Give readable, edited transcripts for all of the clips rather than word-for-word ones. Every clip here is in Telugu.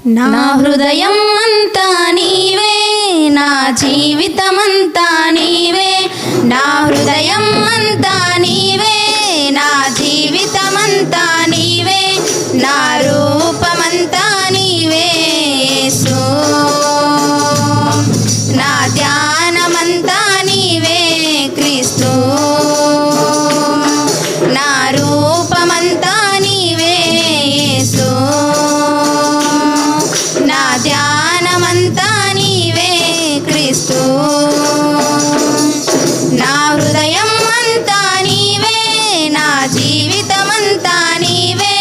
నా హృదయం అంతా నీవే, నా జీవితమంతా నీవే. నా హృదయం అంతా నీవే, నా జీవితమంతా నీవే. నా రూపమంతా నీవే యేసు, నా ధ్యానమంతా నీవే క్రీస్తు. నా రూపమంతా నీవే యేసు, నా ధ్యానమంతా నీవే క్రీస్తు. నా హృదయం అంతా నీవే, నా జీవితమంతా నీవే.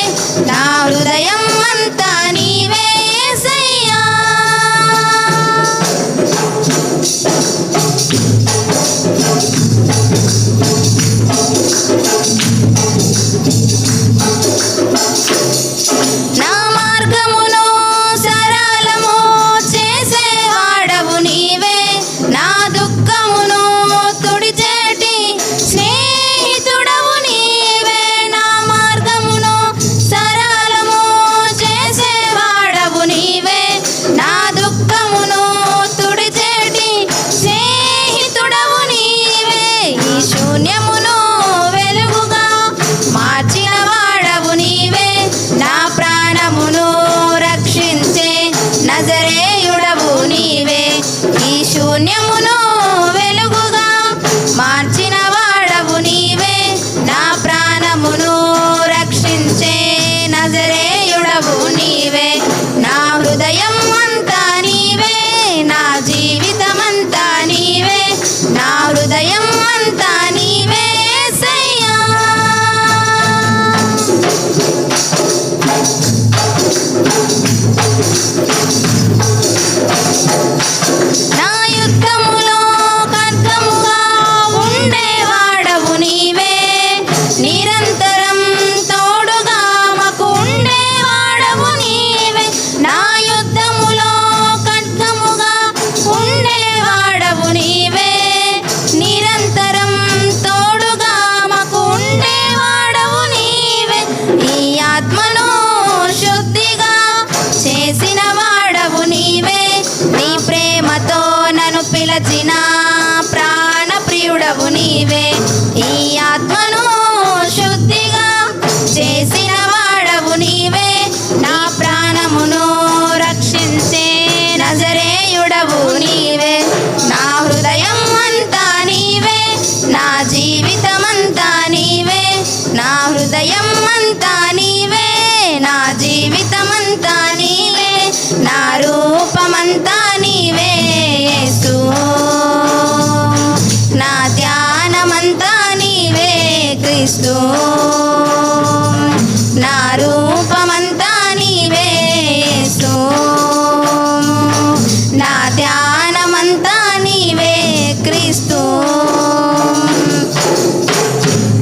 నా హృదయం అంతా నీవే యేసయ్యా. నా మార్గమును సరళము చేసేవాడవు నీవే, నా దుఃఖమును తుడిచేటి స్నేహితుడవు నీవే. నా మార్గమును సరళము చేసేవాడవు నీవే, నా దుఃఖమును తుడిచేటి స్నేహితుడవు నీవే. ఈ శూన్యమును వెలుగుగా మార్చిన వాడవు నీవే, నా ప్రాణమును రక్షించే నజరేయుడవు నీవే. ఈ శూన్యమును వెలుగుగా మార్చిన వాడవు నీవే, నా ప్రాణమును రక్షించే నజరేయుడవు నీవే. నా హృదయం అంతా నీవే, నా జీవితమంతా నీవే. నా హృదయం అంతా నీవే యేసయ్యా. నా యుద్ధములో ఖడ్గముగా ఉండేవాడవు నీవే, నిరంతరం తోడుగా మాకు ఉండేవాడవు నీవే. నా యుద్ధములో ఖడ్గముగా ఉండేవాడవు నీవే, నిరంతరం తోడుగా మాకు ఉండేవాడవు నీవే. ఈ ఆత్మను శుద్ధిగా చేసిన వాడవు నీవే, నీ ప్రేమతో నన్ను పిలచిన ప్రాణప్రియుడవు నీవే. ఈ ఆత్మను శుద్ధిగా చేసిన వాడవు నీవే, నా ప్రాణమును రక్షించే నజరేయుడవు నీవే. నా హృదయం అంతా నీవే, నా జీవితమంతా నీవే. నా హృదయం అంతా నీవే, నా జీవితమంతా నీవే. నా రూపమంతా నీవే యేసు, నా ధ్యానమంతా నీవే క్రీస్తు. నా రూపమంతా నీవే యేసు, నా ధ్యాన